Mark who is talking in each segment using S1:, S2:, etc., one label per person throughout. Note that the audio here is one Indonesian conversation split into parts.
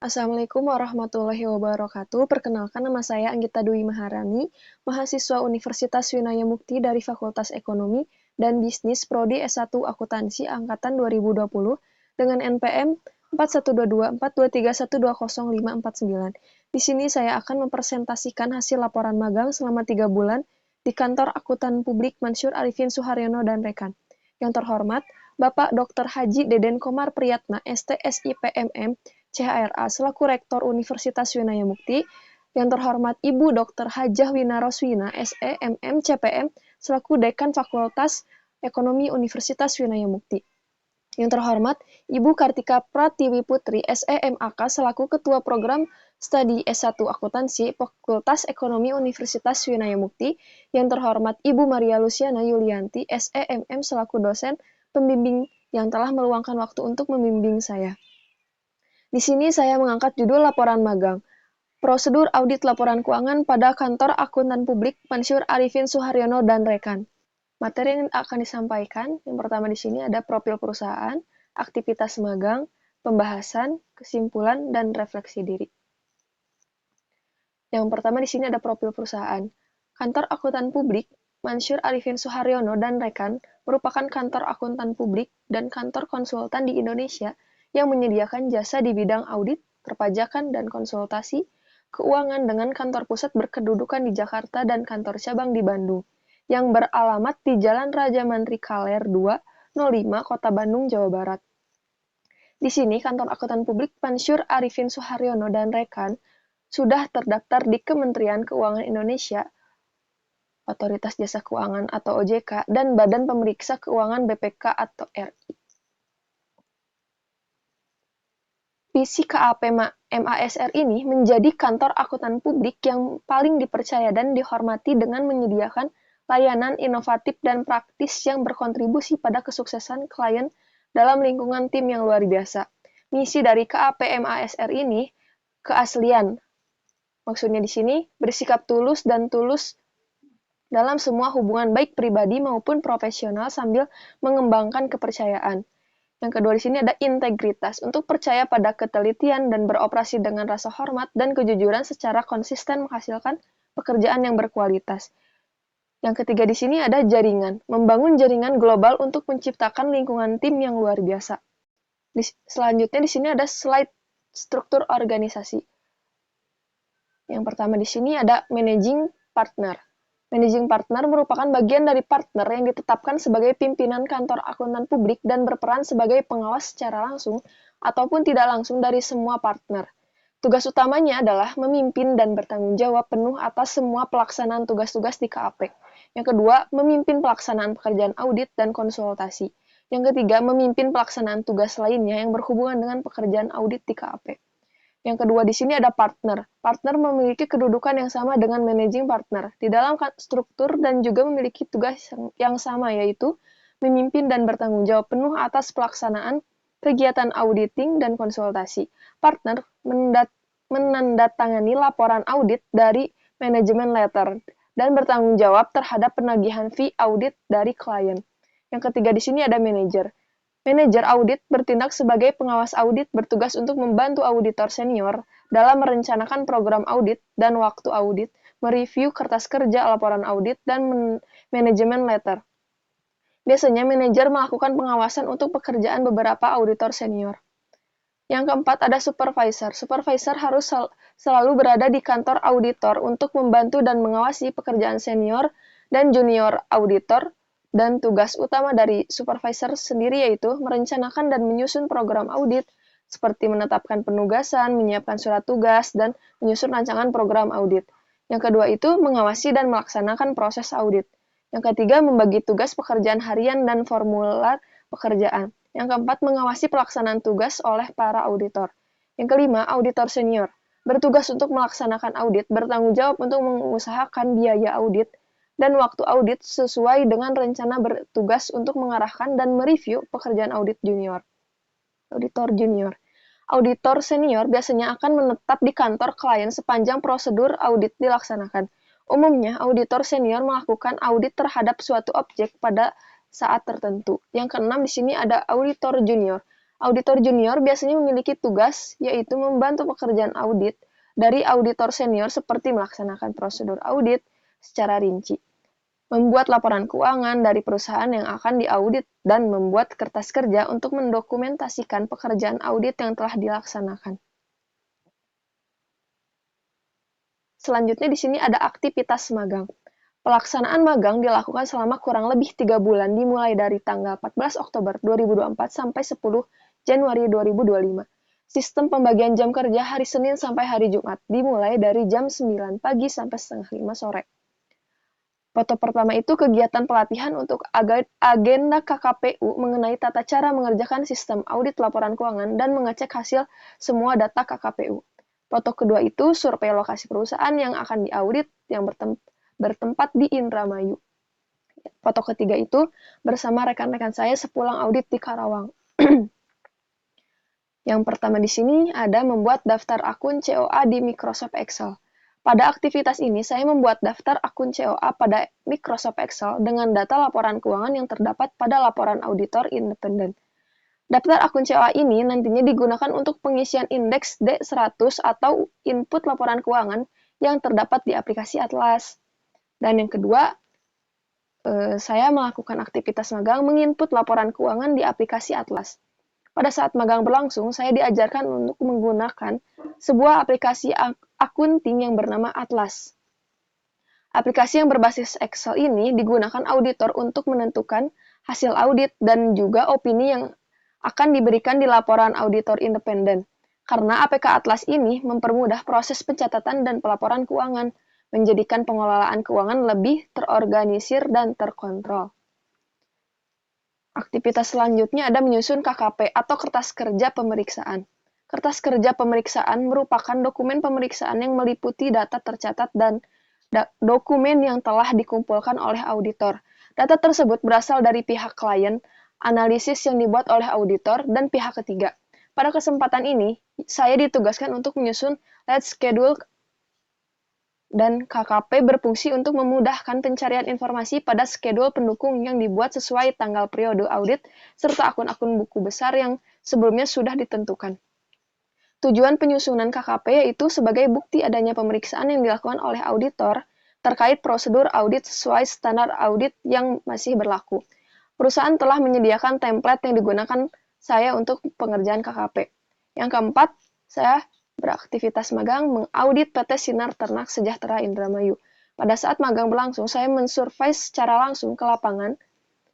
S1: Assalamualaikum warahmatullahi wabarakatuh. Perkenalkan, nama saya Anggita Dwi Maharani, mahasiswa Universitas Winaya Mukti dari Fakultas Ekonomi dan Bisnis Prodi S1 Akuntansi Angkatan 2020 dengan NPM 412242312059. Di sini saya akan mempresentasikan hasil laporan magang selama 3 bulan di Kantor Akuntan Publik Mansyur Arifin Suharyono dan rekan. Yang terhormat, Bapak Dr. Haji Deden Komar Priyatna, STSIPMM, CHRA selaku Rektor Universitas Winaya Mukti, yang terhormat Ibu Dr. Hajah Wina Roswina, SE, MM, CPM, selaku Dekan Fakultas Ekonomi Universitas Winaya Mukti. Yang terhormat Ibu Kartika Pratiwi Putri, SE, MAK, selaku Ketua Program Studi S1 Akuntansi Fakultas Ekonomi Universitas Winaya Mukti. Yang terhormat Ibu Maria Luciana Yulianti, SE, MM, selaku dosen pembimbing yang telah meluangkan waktu untuk membimbing saya. Di sini saya mengangkat judul laporan magang, prosedur audit laporan keuangan pada Kantor Akuntan Publik Mansyur Arifin Suharyono dan rekan. Materi yang akan disampaikan, yang pertama di sini ada profil perusahaan, aktivitas magang, pembahasan, kesimpulan, dan refleksi diri. Yang pertama di sini ada profil perusahaan. Kantor Akuntan Publik Mansyur Arifin Suharyono dan rekan merupakan kantor akuntan publik dan kantor konsultan di Indonesia yang menyediakan jasa di bidang audit, perpajakan, dan konsultasi keuangan dengan kantor pusat berkedudukan di Jakarta dan kantor cabang di Bandung, yang beralamat di Jalan Raja Mantri Kaler 2, 05, Kota Bandung, Jawa Barat. Di sini, Kantor Akuntan Publik Mansyur Arifin Suharyono dan rekan sudah terdaftar di Kementerian Keuangan Indonesia, Otoritas Jasa Keuangan atau OJK, dan Badan Pemeriksa Keuangan BPK atau RI. Visi KAP MASR ini menjadi kantor akuntan publik yang paling dipercaya dan dihormati dengan menyediakan layanan inovatif dan praktis yang berkontribusi pada kesuksesan klien dalam lingkungan tim yang luar biasa. Misi dari KAP MASR ini keaslian. Maksudnya di sini bersikap tulus dan tulus dalam semua hubungan baik pribadi maupun profesional sambil mengembangkan kepercayaan. Yang kedua di sini ada integritas, untuk percaya pada ketelitian dan beroperasi dengan rasa hormat dan kejujuran secara konsisten menghasilkan pekerjaan yang berkualitas. Yang ketiga di sini ada jaringan, membangun jaringan global untuk menciptakan lingkungan tim yang luar biasa. Selanjutnya di sini ada slide struktur organisasi. Yang pertama di sini ada managing partner. Managing partner merupakan bagian dari partner yang ditetapkan sebagai pimpinan kantor akuntan publik dan berperan sebagai pengawas secara langsung ataupun tidak langsung dari semua partner. Tugas utamanya adalah memimpin dan bertanggung jawab penuh atas semua pelaksanaan tugas-tugas di KAP. Yang kedua, memimpin pelaksanaan pekerjaan audit dan konsultasi. Yang ketiga, memimpin pelaksanaan tugas lainnya yang berhubungan dengan pekerjaan audit di KAP. Yang kedua di sini ada partner. Partner memiliki kedudukan yang sama dengan managing partner di dalam struktur dan juga memiliki tugas yang sama, yaitu memimpin dan bertanggung jawab penuh atas pelaksanaan kegiatan auditing dan konsultasi. Partner menandatangani laporan audit dari manajemen letter dan bertanggung jawab terhadap penagihan fee audit dari klien. Yang ketiga di sini ada manajer. Manajer audit bertindak sebagai pengawas audit, bertugas untuk membantu auditor senior dalam merencanakan program audit dan waktu audit, mereview kertas kerja laporan audit, dan manajemen letter. Biasanya manajer melakukan pengawasan untuk pekerjaan beberapa auditor senior. Yang keempat ada supervisor. Supervisor harus selalu berada di kantor auditor untuk membantu dan mengawasi pekerjaan senior dan junior auditor. Dan tugas utama dari supervisor sendiri yaitu merencanakan dan menyusun program audit, seperti menetapkan penugasan, menyiapkan surat tugas, dan menyusun rancangan program audit. Yang kedua itu mengawasi dan melaksanakan proses audit. Yang ketiga membagi tugas pekerjaan harian dan formular pekerjaan. Yang keempat mengawasi pelaksanaan tugas oleh para auditor. Yang kelima auditor senior, bertugas untuk melaksanakan audit, bertanggung jawab untuk mengusahakan biaya audit dan waktu audit sesuai dengan rencana, bertugas untuk mengarahkan dan mereview pekerjaan audit junior. Auditor junior. Auditor senior biasanya akan menetap di kantor klien sepanjang prosedur audit dilaksanakan. Umumnya, auditor senior melakukan audit terhadap suatu objek pada saat tertentu. Yang keenam di sini ada auditor junior. Auditor junior biasanya memiliki tugas, yaitu membantu pekerjaan audit dari auditor senior seperti melaksanakan prosedur audit secara rinci, membuat laporan keuangan dari perusahaan yang akan diaudit, dan membuat kertas kerja untuk mendokumentasikan pekerjaan audit yang telah dilaksanakan. Selanjutnya di sini ada aktivitas magang. Pelaksanaan magang dilakukan selama kurang lebih 3 bulan dimulai dari tanggal 14 Oktober 2024 sampai 10 Januari 2025. Sistem pembagian jam kerja hari Senin sampai hari Jumat dimulai dari jam 9 pagi sampai setengah 5 sore. Foto pertama itu kegiatan pelatihan untuk agenda KKPU mengenai tata cara mengerjakan sistem audit laporan keuangan dan mengecek hasil semua data KKPU. Foto kedua itu survei lokasi perusahaan yang akan diaudit yang bertempat di Indramayu. Foto ketiga itu bersama rekan-rekan saya sepulang audit di Karawang. Yang pertama di sini ada membuat daftar akun COA di Microsoft Excel. Pada aktivitas ini, saya membuat daftar akun COA pada Microsoft Excel dengan data laporan keuangan yang terdapat pada laporan auditor independen. Daftar akun COA ini nantinya digunakan untuk pengisian indeks D100 atau input laporan keuangan yang terdapat di aplikasi Atlas. Dan yang kedua, saya melakukan aktivitas magang menginput laporan keuangan di aplikasi Atlas. Pada saat magang berlangsung, saya diajarkan untuk menggunakan sebuah aplikasi akunting yang bernama Atlas. Aplikasi yang berbasis Excel ini digunakan auditor untuk menentukan hasil audit dan juga opini yang akan diberikan di laporan auditor independen. Karena APK Atlas ini mempermudah proses pencatatan dan pelaporan keuangan, menjadikan pengelolaan keuangan lebih terorganisir dan terkontrol. Aktivitas selanjutnya ada menyusun KKP atau kertas kerja pemeriksaan. Kertas kerja pemeriksaan merupakan dokumen pemeriksaan yang meliputi data tercatat dan dokumen yang telah dikumpulkan oleh auditor. Data tersebut berasal dari pihak klien, analisis yang dibuat oleh auditor, dan pihak ketiga. Pada kesempatan ini, saya ditugaskan untuk menyusun lead schedule dan KKP berfungsi untuk memudahkan pencarian informasi pada schedule pendukung yang dibuat sesuai tanggal periode audit serta akun-akun buku besar yang sebelumnya sudah ditentukan. Tujuan penyusunan KKP yaitu sebagai bukti adanya pemeriksaan yang dilakukan oleh auditor terkait prosedur audit sesuai standar audit yang masih berlaku. Perusahaan telah menyediakan template yang digunakan saya untuk pengerjaan KKP. Yang keempat, saya beraktivitas magang mengaudit PT Sinar Ternak Sejahtera Indramayu. Pada saat magang berlangsung, saya mensurvei secara langsung ke lapangan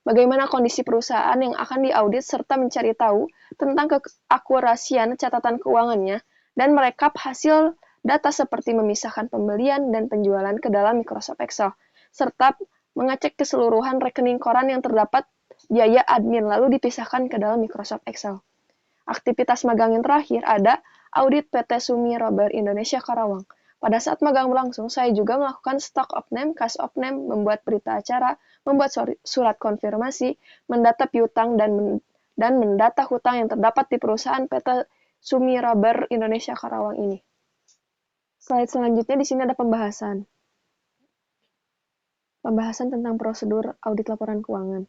S1: bagaimana kondisi perusahaan yang akan diaudit serta mencari tahu tentang keakurasian catatan keuangannya dan merekap hasil data seperti memisahkan pembelian dan penjualan ke dalam Microsoft Excel, serta mengecek keseluruhan rekening koran yang terdapat biaya admin lalu dipisahkan ke dalam Microsoft Excel. Aktivitas magang yang terakhir ada audit PT Sumi Rubber Indonesia Karawang. Pada saat magang berlangsung, saya juga melakukan stock of name, cash of name, membuat berita acara, membuat surat konfirmasi, mendata piutang, dan mendata hutang yang terdapat di perusahaan PT Sumi Rubber Indonesia Karawang ini. Slide selanjutnya di sini ada pembahasan. Pembahasan tentang prosedur audit laporan keuangan.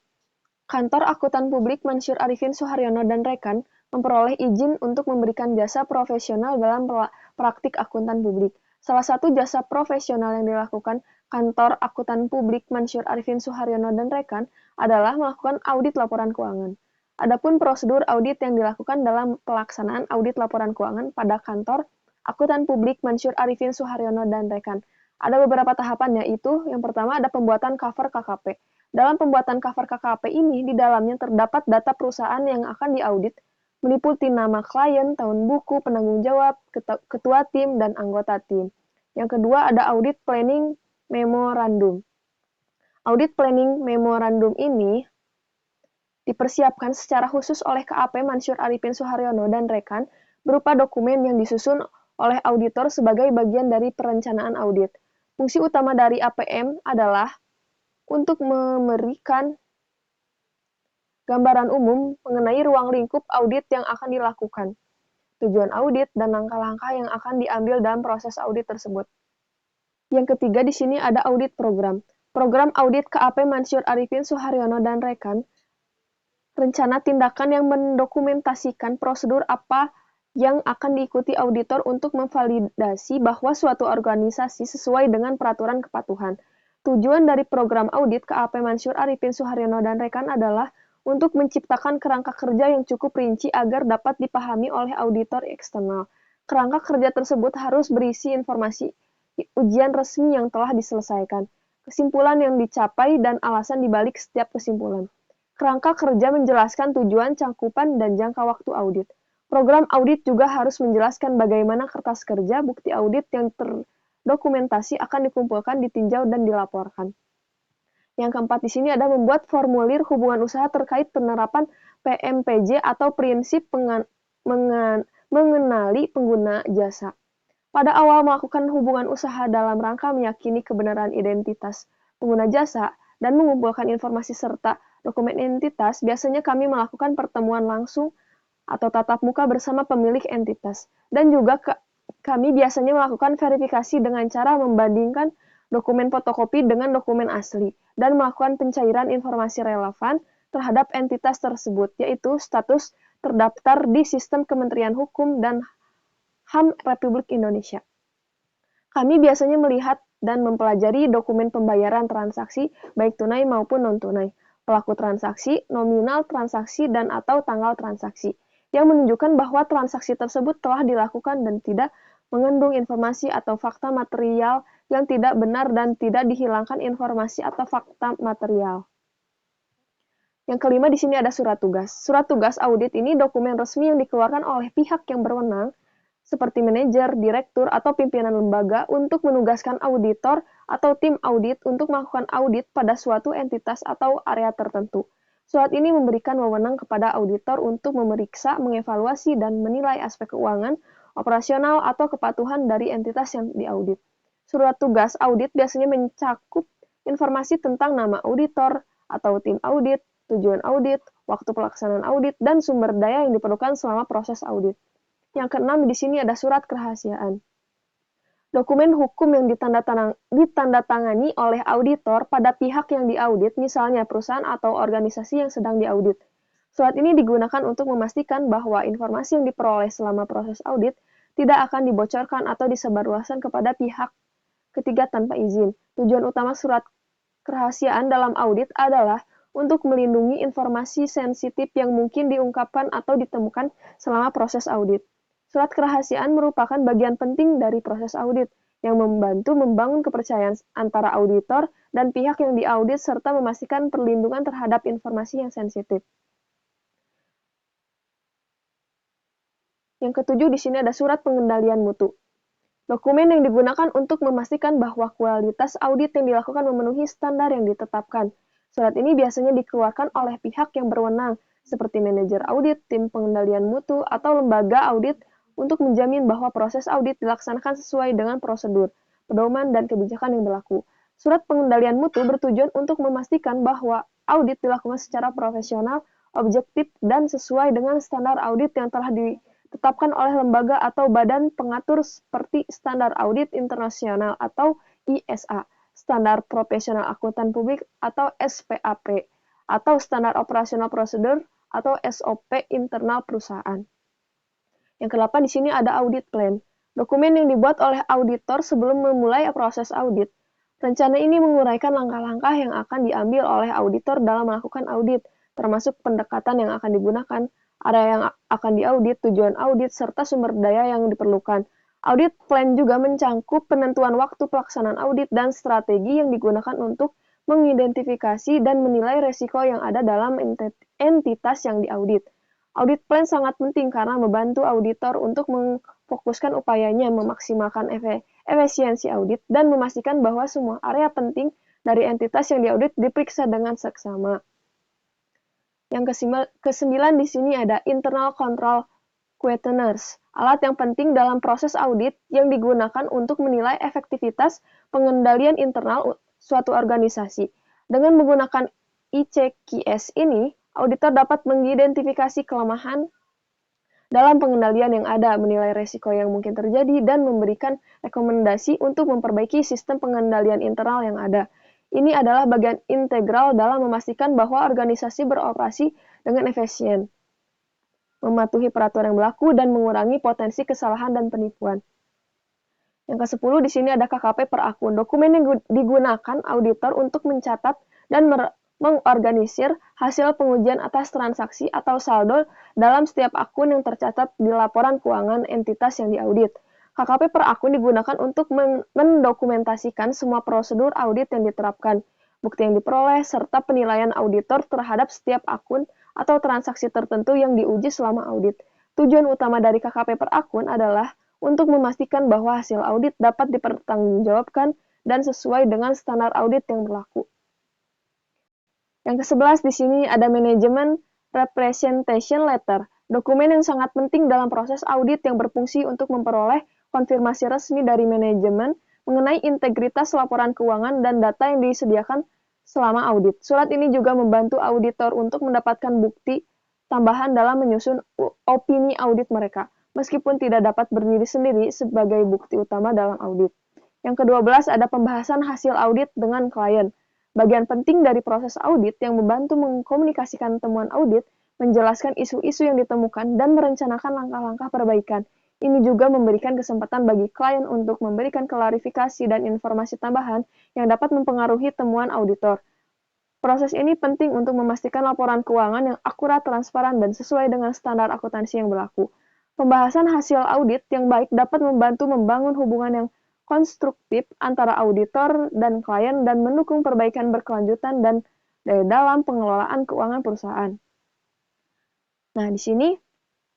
S1: Kantor Akuntan Publik Mansyur Arifin Suharyono dan rekan memperoleh izin untuk memberikan jasa profesional dalam praktik akuntan publik. Salah satu jasa profesional yang dilakukan Kantor Akuntan Publik Mansyur Arifin Suharyono dan rekan adalah melakukan audit laporan keuangan. Adapun prosedur audit yang dilakukan dalam pelaksanaan audit laporan keuangan pada Kantor Akuntan Publik Mansyur Arifin Suharyono dan rekan. Ada beberapa tahapan, yaitu yang pertama ada pembuatan cover KKP. Dalam pembuatan cover KKP ini, di dalamnya terdapat data perusahaan yang akan diaudit, meliputi nama klien, tahun buku, penanggung jawab, ketua tim, dan anggota tim. Yang kedua ada audit planning memorandum. Audit planning memorandum ini dipersiapkan secara khusus oleh KAP Mansyur Arifin Suharyono dan rekan berupa dokumen yang disusun oleh auditor sebagai bagian dari perencanaan audit. Fungsi utama dari APM adalah untuk memberikan gambaran umum mengenai ruang lingkup audit yang akan dilakukan, tujuan audit, dan langkah-langkah yang akan diambil dalam proses audit tersebut. Yang ketiga di sini ada audit program. Program audit KAP Mansyur Arifin Suharyono dan rekan Rencana tindakan yang mendokumentasikan prosedur apa yang akan diikuti auditor untuk memvalidasi bahwa suatu organisasi sesuai dengan peraturan kepatuhan. Tujuan dari program audit KAP Mansur Arifin Suharyono dan rekan adalah untuk menciptakan kerangka kerja yang cukup rinci agar dapat dipahami oleh auditor eksternal. Kerangka kerja tersebut harus berisi informasi ujian resmi yang telah diselesaikan, kesimpulan yang dicapai, dan alasan dibalik setiap kesimpulan. Kerangka kerja menjelaskan tujuan, cakupan, dan jangka waktu audit. Program audit juga harus menjelaskan bagaimana kertas kerja, bukti audit yang terdokumentasi akan dikumpulkan, ditinjau, dan dilaporkan. Yang keempat di sini ada membuat formulir hubungan usaha terkait penerapan PMPJ atau prinsip mengenali pengguna jasa. Pada awal melakukan hubungan usaha dalam rangka meyakini kebenaran identitas pengguna jasa dan mengumpulkan informasi serta dokumen entitas, biasanya kami melakukan pertemuan langsung atau tatap muka bersama pemilik entitas. Dan juga kami biasanya melakukan verifikasi dengan cara membandingkan dokumen fotokopi dengan dokumen asli dan melakukan pencairan informasi relevan terhadap entitas tersebut, yaitu status terdaftar di sistem Kementerian Hukum dan HAM Republik Indonesia. Kami biasanya melihat dan mempelajari dokumen pembayaran transaksi, baik tunai maupun non-tunai, pelaku transaksi, nominal transaksi, dan atau tanggal transaksi, yang menunjukkan bahwa transaksi tersebut telah dilakukan dan tidak mengandung informasi atau fakta material yang tidak benar dan tidak dihilangkan informasi atau fakta material. Yang kelima di sini ada surat tugas. Surat tugas audit ini dokumen resmi yang dikeluarkan oleh pihak yang berwenang seperti manajer, direktur, atau pimpinan lembaga untuk menugaskan auditor atau tim audit untuk melakukan audit pada suatu entitas atau area tertentu. Surat ini memberikan wewenang kepada auditor untuk memeriksa, mengevaluasi, dan menilai aspek keuangan, operasional, atau kepatuhan dari entitas yang diaudit. Surat tugas audit biasanya mencakup informasi tentang nama auditor atau tim audit, tujuan audit, waktu pelaksanaan audit, dan sumber daya yang diperlukan selama proses audit. Yang keenam di sini ada surat kerahasiaan. Dokumen hukum yang ditandatangani oleh auditor pada pihak yang diaudit, misalnya perusahaan atau organisasi yang sedang diaudit. Surat ini digunakan untuk memastikan bahwa informasi yang diperoleh selama proses audit tidak akan dibocorkan atau disebarluaskan kepada pihak ketiga tanpa izin. Tujuan utama surat kerahasiaan dalam audit adalah untuk melindungi informasi sensitif yang mungkin diungkapkan atau ditemukan selama proses audit. Surat kerahasiaan merupakan bagian penting dari proses audit yang membantu membangun kepercayaan antara auditor dan pihak yang diaudit serta memastikan perlindungan terhadap informasi yang sensitif. Yang ketujuh di sini ada surat pengendalian mutu. Dokumen yang digunakan untuk memastikan bahwa kualitas audit yang dilakukan memenuhi standar yang ditetapkan. Surat ini biasanya dikeluarkan oleh pihak yang berwenang, seperti manajer audit, tim pengendalian mutu, atau lembaga audit untuk menjamin bahwa proses audit dilaksanakan sesuai dengan prosedur, pedoman, dan kebijakan yang berlaku. Surat pengendalian mutu bertujuan untuk memastikan bahwa audit dilakukan secara profesional, objektif, dan sesuai dengan standar audit yang telah ditetapkan oleh lembaga atau badan pengatur seperti Standar Audit Internasional atau ISA, Standar Profesional Akuntan Publik atau SPAP, atau Standar Operasional Prosedur atau SOP internal perusahaan. Yang ke-8 di sini ada audit plan. Dokumen yang dibuat oleh auditor sebelum memulai proses audit. Rencana ini menguraikan langkah-langkah yang akan diambil oleh auditor dalam melakukan audit, termasuk pendekatan yang akan digunakan, area yang akan diaudit, tujuan audit, serta sumber daya yang diperlukan. Audit plan juga mencangkup penentuan waktu pelaksanaan audit dan strategi yang digunakan untuk mengidentifikasi dan menilai resiko yang ada dalam entitas yang diaudit. Audit plan sangat penting karena membantu auditor untuk memfokuskan upayanya memaksimalkan efisiensi audit dan memastikan bahwa semua area penting dari entitas yang diaudit diperiksa dengan seksama. Yang kesembilan di sini ada internal control questionnaires, alat yang penting dalam proses audit yang digunakan untuk menilai efektivitas pengendalian internal suatu organisasi. Dengan menggunakan ICQS ini, auditor dapat mengidentifikasi kelemahan dalam pengendalian yang ada, menilai resiko yang mungkin terjadi, dan memberikan rekomendasi untuk memperbaiki sistem pengendalian internal yang ada. Ini adalah bagian integral dalam memastikan bahwa organisasi beroperasi dengan efisien, mematuhi peraturan yang berlaku, dan mengurangi potensi kesalahan dan penipuan. Yang ke-10 di sini ada KKP per akun. Dokumen yang digunakan auditor untuk mencatat dan mengorganisir hasil pengujian atas transaksi atau saldo dalam setiap akun yang tercatat di laporan keuangan entitas yang diaudit. KKP per akun digunakan untuk mendokumentasikan semua prosedur audit yang diterapkan, bukti yang diperoleh, serta penilaian auditor terhadap setiap akun atau transaksi tertentu yang diuji selama audit. Tujuan utama dari KKP per akun adalah untuk memastikan bahwa hasil audit dapat dipertanggungjawabkan dan sesuai dengan standar audit yang berlaku. Yang ke-11 di sini ada manajemen representation letter, dokumen yang sangat penting dalam proses audit yang berfungsi untuk memperoleh konfirmasi resmi dari manajemen mengenai integritas laporan keuangan dan data yang disediakan selama audit. Surat ini juga membantu auditor untuk mendapatkan bukti tambahan dalam menyusun opini audit mereka, meskipun tidak dapat berdiri sendiri sebagai bukti utama dalam audit. Yang ke-12 ada pembahasan hasil audit dengan klien. Bagian penting dari proses audit yang membantu mengkomunikasikan temuan audit, menjelaskan isu-isu yang ditemukan, dan merencanakan langkah-langkah perbaikan. Ini juga memberikan kesempatan bagi klien untuk memberikan klarifikasi dan informasi tambahan yang dapat mempengaruhi temuan auditor. Proses ini penting untuk memastikan laporan keuangan yang akurat, transparan, dan sesuai dengan standar akuntansi yang berlaku. Pembahasan hasil audit yang baik dapat membantu membangun hubungan yang konstruktif antara auditor dan klien dan mendukung perbaikan berkelanjutan dan dalam pengelolaan keuangan perusahaan. Nah, di sini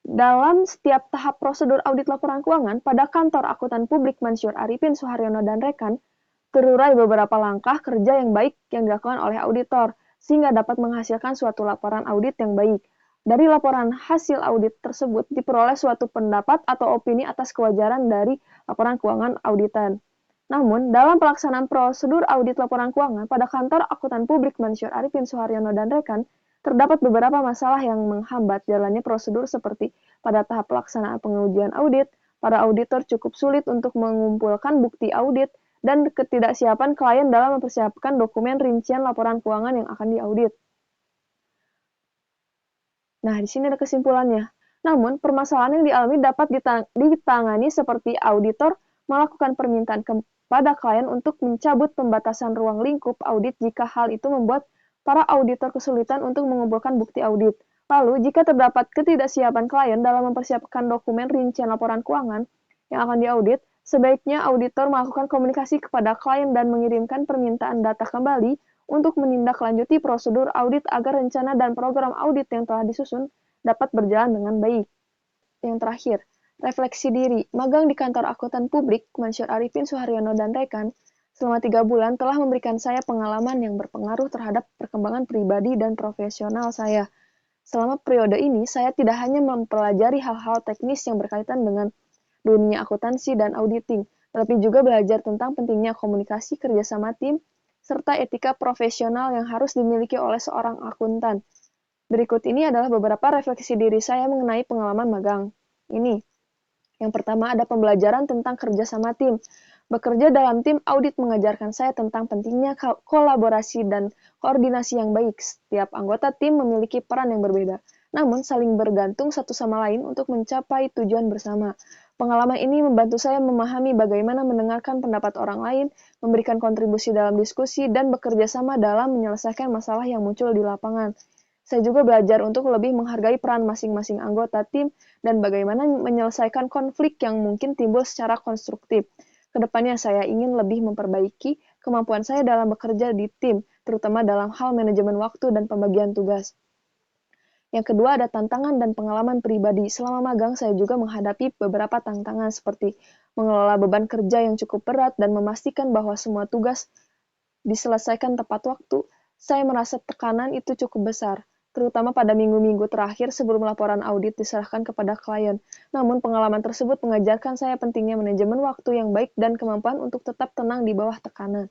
S1: dalam setiap tahap prosedur audit laporan keuangan pada kantor akuntan publik Mansyur Arifin Suharyono dan rekan, terurai beberapa langkah kerja yang baik yang dilakukan oleh auditor sehingga dapat menghasilkan suatu laporan audit yang baik. Dari laporan hasil audit tersebut diperoleh suatu pendapat atau opini atas kewajaran dari laporan keuangan auditan. Namun, dalam pelaksanaan prosedur audit laporan keuangan pada kantor akuntan publik Mansyur Arifin Suharyono dan rekan, terdapat beberapa masalah yang menghambat jalannya prosedur seperti pada tahap pelaksanaan pengujian audit, para auditor cukup sulit untuk mengumpulkan bukti audit, dan ketidaksiapan klien dalam mempersiapkan dokumen rincian laporan keuangan yang akan diaudit. Nah, di sini ada kesimpulannya. Namun, permasalahan yang dialami dapat ditangani seperti auditor melakukan permintaan kepada klien untuk mencabut pembatasan ruang lingkup audit jika hal itu membuat para auditor kesulitan untuk mengumpulkan bukti audit. Lalu, jika terdapat ketidaksiapan klien dalam mempersiapkan dokumen rincian laporan keuangan yang akan diaudit, sebaiknya auditor melakukan komunikasi kepada klien dan mengirimkan permintaan data kembali untuk menindaklanjuti prosedur audit agar rencana dan program audit yang telah disusun dapat berjalan dengan baik. Yang terakhir, refleksi diri. Magang di kantor akuntan publik Mansyur Arifin Suharyono dan rekan selama 3 bulan telah memberikan saya pengalaman yang berpengaruh terhadap perkembangan pribadi dan profesional saya. Selama periode ini, saya tidak hanya mempelajari hal-hal teknis yang berkaitan dengan dunia akuntansi dan auditing, tetapi juga belajar tentang pentingnya komunikasi, kerjasama tim, serta etika profesional yang harus dimiliki oleh seorang akuntan. Berikut ini adalah beberapa refleksi diri saya mengenai pengalaman magang ini. Yang pertama ada pembelajaran tentang kerjasama tim. Bekerja dalam tim audit mengajarkan saya tentang pentingnya kolaborasi dan koordinasi yang baik. Setiap anggota tim memiliki peran yang berbeda, namun saling bergantung satu sama lain untuk mencapai tujuan bersama. Pengalaman ini membantu saya memahami bagaimana mendengarkan pendapat orang lain, memberikan kontribusi dalam diskusi, dan bekerja sama dalam menyelesaikan masalah yang muncul di lapangan. Saya juga belajar untuk lebih menghargai peran masing-masing anggota tim dan bagaimana menyelesaikan konflik yang mungkin timbul secara konstruktif. Kedepannya saya ingin lebih memperbaiki kemampuan saya dalam bekerja di tim, terutama dalam hal manajemen waktu dan pembagian tugas. Yang kedua ada tantangan dan pengalaman pribadi. Selama magang saya juga menghadapi beberapa tantangan seperti mengelola beban kerja yang cukup berat dan memastikan bahwa semua tugas diselesaikan tepat waktu. Saya merasa tekanan itu cukup besar, terutama pada minggu-minggu terakhir sebelum laporan audit diserahkan kepada klien. Namun pengalaman tersebut mengajarkan saya pentingnya manajemen waktu yang baik dan kemampuan untuk tetap tenang di bawah tekanan.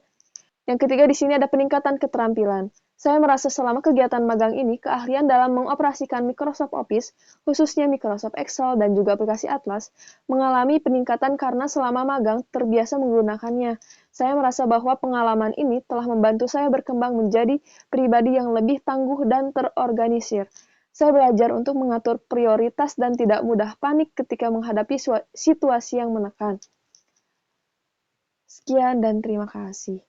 S1: Yang ketiga di sini ada peningkatan keterampilan. Saya merasa selama kegiatan magang ini, keahlian dalam mengoperasikan Microsoft Office, khususnya Microsoft Excel dan juga aplikasi Atlas, mengalami peningkatan karena selama magang terbiasa menggunakannya. Saya merasa bahwa pengalaman ini telah membantu saya berkembang menjadi pribadi yang lebih tangguh dan terorganisir. Saya belajar untuk mengatur prioritas dan tidak mudah panik ketika menghadapi situasi yang menekan. Sekian dan terima kasih.